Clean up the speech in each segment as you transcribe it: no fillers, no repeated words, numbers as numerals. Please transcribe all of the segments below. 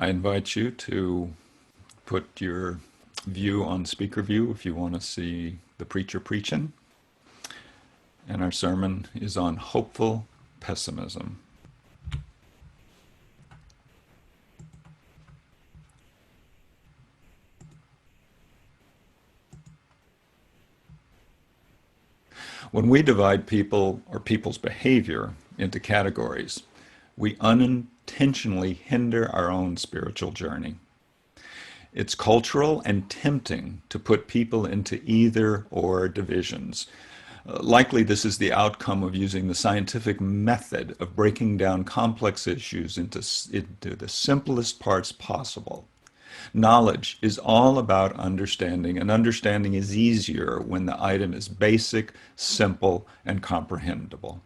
I invite you to put your view on speaker view if you want to see the preacher preaching. And our sermon is on hopeful pessimism. When we divide people or people's behavior into categories, we unintentionally hinder our own spiritual journey. It's cultural and tempting to put people into either or divisions. Likely this is the outcome of using the scientific method of breaking down complex issues into the simplest parts possible. Knowledge is all about understanding, and understanding is easier when the item is basic, simple, and comprehensible.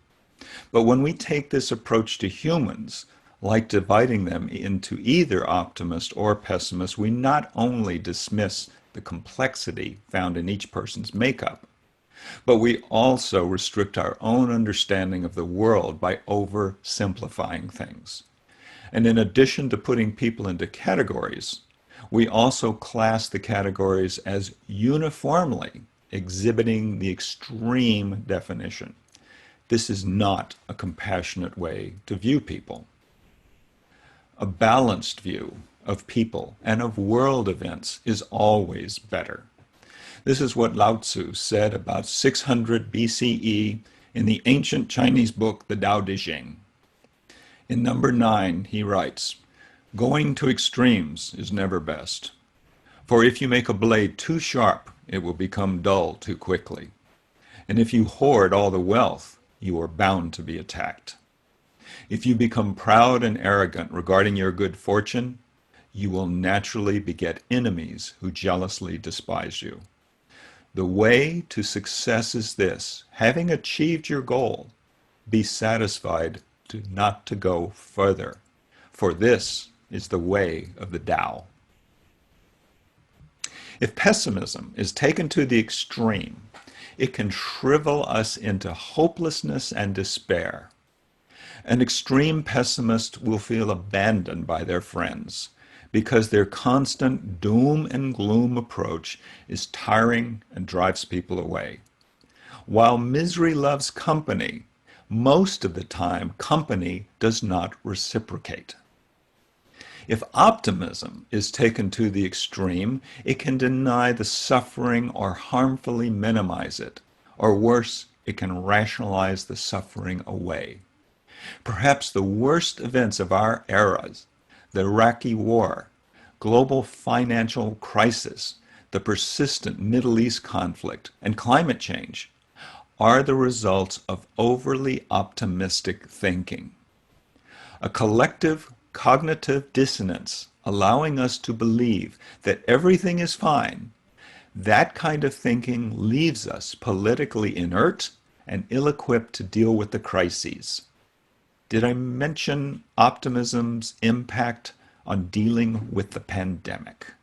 But when we take this approach to humans, like dividing them into either optimist or pessimist, we not only dismiss the complexity found in each person's makeup, but we also restrict our own understanding of the world by oversimplifying things. And in addition to putting people into categories, we also class the categories as uniformly exhibiting the extreme definition. This is not a compassionate way to view people. A balanced view of people and of world events is always better. This is what Lao Tzu said about 600 BCE in the ancient Chinese book, the Tao Te Ching. In number 9, he writes, "Going to extremes is never best. For if you make a blade too sharp, it will become dull too quickly. And if you hoard all the wealth, you are bound to be attacked. If you become proud and arrogant regarding your good fortune, you will naturally beget enemies who jealously despise you. The way to success is this: having achieved your goal, be satisfied not to go further, for this is the way of the Tao." If pessimism is taken to the extreme, it can shrivel us into hopelessness and despair. An extreme pessimist will feel abandoned by their friends because their constant doom and gloom approach is tiring and drives people away. While misery loves company, most of the time company does not reciprocate. If optimism is taken to the extreme, it can deny the suffering or harmfully minimize it, or worse, it can rationalize the suffering away. Perhaps the worst events of our eras, the Iraqi war, global financial crisis, the persistent Middle East conflict, and climate change, are the results of overly optimistic thinking. A collective cognitive dissonance allowing us to believe that everything is fine, that kind of thinking leaves us politically inert and ill-equipped to deal with the crises. Did I mention optimism's impact on dealing with the pandemic?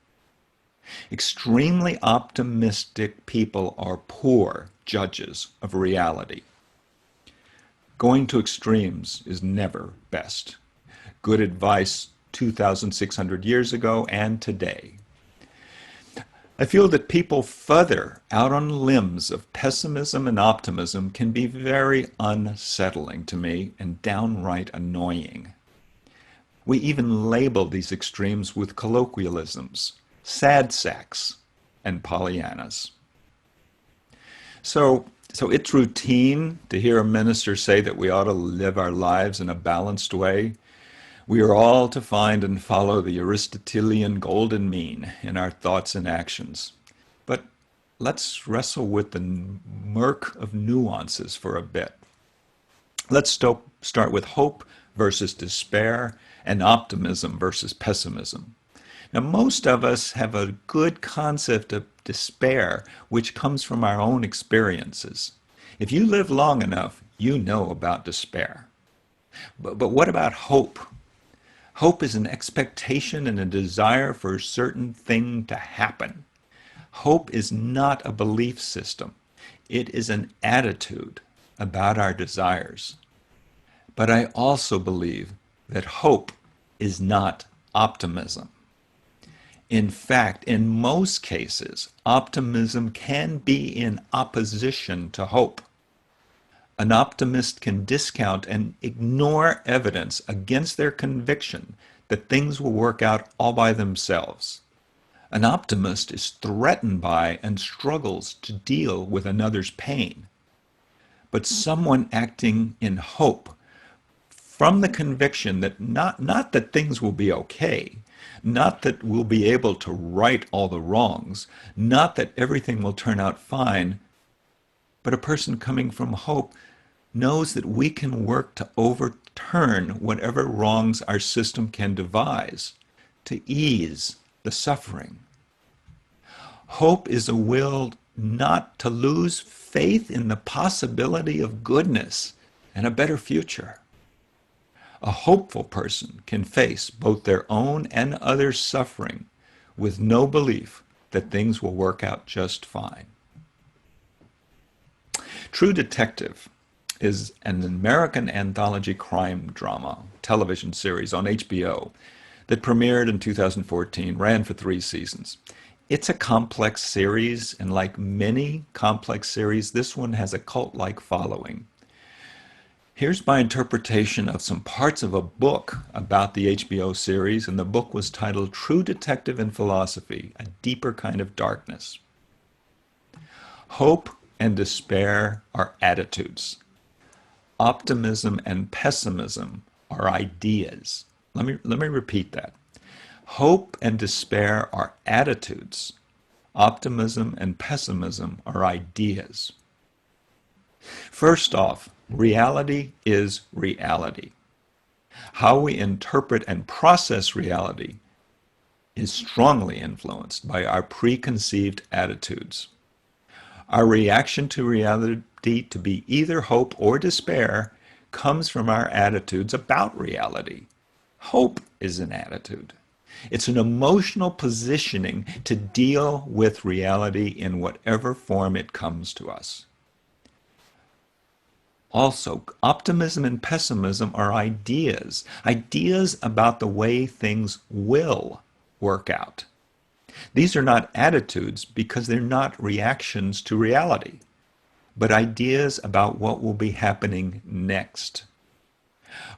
Extremely optimistic people are poor judges of reality. Going to extremes is never best. Good advice 2,600 years ago and today. I feel that people further out on limbs of pessimism and optimism can be very unsettling to me and downright annoying. We even label these extremes with colloquialisms, sad sacks, and Pollyannas. So it's routine to hear a minister say that we ought to live our lives in a balanced way. We are all to find and follow the Aristotelian golden mean in our thoughts and actions. But let's wrestle with the murk of nuances for a bit. Let's start with hope versus despair and optimism versus pessimism. Now, most of us have a good concept of despair, which comes from our own experiences. If you live long enough, you know about despair. But what about hope? Hope is an expectation and a desire for a certain thing to happen. Hope is not a belief system. It is an attitude about our desires. But I also believe that hope is not optimism. In fact, in most cases, optimism can be in opposition to hope. An optimist can discount and ignore evidence against their conviction that things will work out all by themselves. An optimist is threatened by and struggles to deal with another's pain. But someone acting in hope from the conviction that not that things will be okay, not that we'll be able to right all the wrongs, not that everything will turn out fine, but a person coming from hope knows that we can work to overturn whatever wrongs our system can devise, to ease the suffering. Hope is a will not to lose faith in the possibility of goodness and a better future. A hopeful person can face both their own and others' suffering with no belief that things will work out just fine. True Detective is an American anthology crime drama television series on HBO that premiered in 2014, ran for 3 seasons. It's a complex series, and like many complex series, this one has a cult-like following. Here's my interpretation of some parts of a book about the HBO series, and the book was titled True Detective and Philosophy, A Deeper Kind of Darkness. Hope and despair are attitudes. Optimism and pessimism are ideas. Let me repeat that. Hope and despair are attitudes. Optimism and pessimism are ideas. First off, reality is reality. How we interpret and process reality is strongly influenced by our preconceived attitudes. Our reaction to reality to be either hope or despair comes from our attitudes about reality. Hope is an attitude. It's an emotional positioning to deal with reality in whatever form it comes to us. Also, optimism and pessimism are ideas about the way things will work out. These are not attitudes because they're not reactions to reality, but ideas about what will be happening next.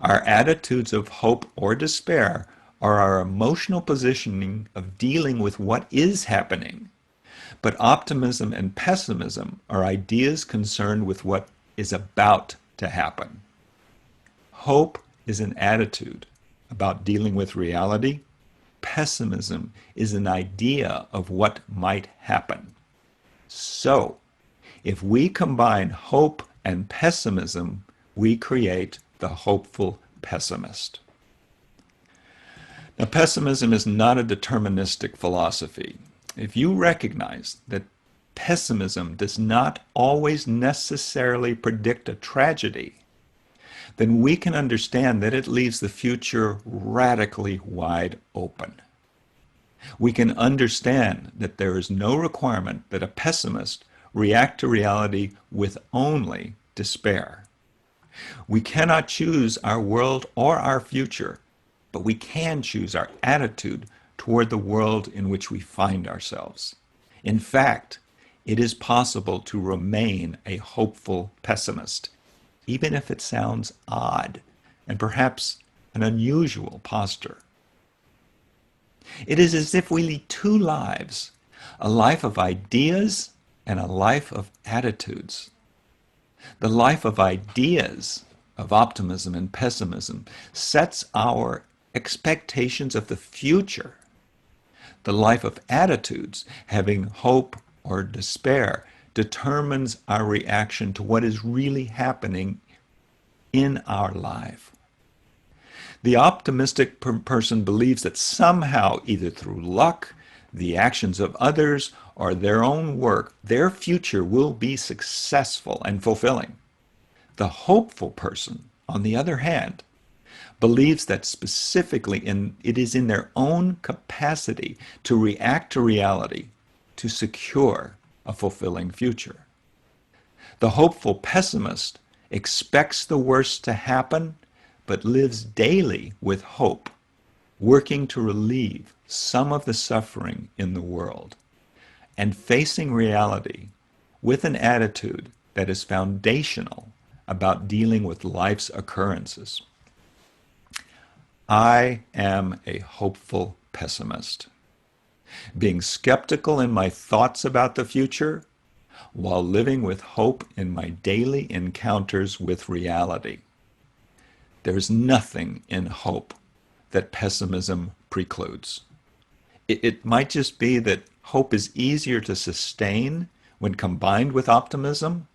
Our attitudes of hope or despair are our emotional positioning of dealing with what is happening, but optimism and pessimism are ideas concerned with what is about to happen. Hope is an attitude about dealing with reality. Pessimism is an idea of what might happen. So, if we combine hope and pessimism, we create the hopeful pessimist. Now, pessimism is not a deterministic philosophy. If you recognize that pessimism does not always necessarily predict a tragedy, then we can understand that it leaves the future radically wide open. We can understand that there is no requirement that a pessimist react to reality with only despair. We cannot choose our world or our future, but we can choose our attitude toward the world in which we find ourselves. In fact, it is possible to remain a hopeful pessimist, even if it sounds odd and perhaps an unusual posture. It is as if we lead 2 lives, a life of ideas and a life of attitudes. The life of ideas, of optimism and pessimism, sets our expectations of the future. The life of attitudes, having hope or despair, determines our reaction to what is really happening in our life. The optimistic person believes that somehow, either through luck, the actions of others, or their own work, their future will be successful and fulfilling. The hopeful person, on the other hand, believes that specifically it is in their own capacity to react to reality to secure a fulfilling future. The hopeful pessimist expects the worst to happen, but lives daily with hope, working to relieve some of the suffering in the world, and facing reality with an attitude that is foundational about dealing with life's occurrences. I am a hopeful pessimist, being skeptical in my thoughts about the future while living with hope in my daily encounters with reality. There's nothing in hope that pessimism precludes. It might just be that hope is easier to sustain when combined with optimism,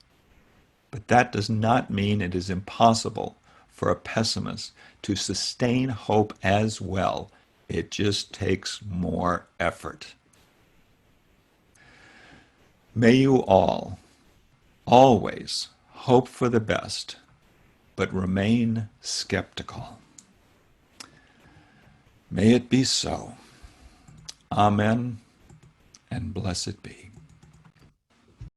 but that does not mean it is impossible for a pessimist to sustain hope as well. It just takes more effort. May you all always hope for the best, but remain skeptical. May it be so. Amen, and blessed be.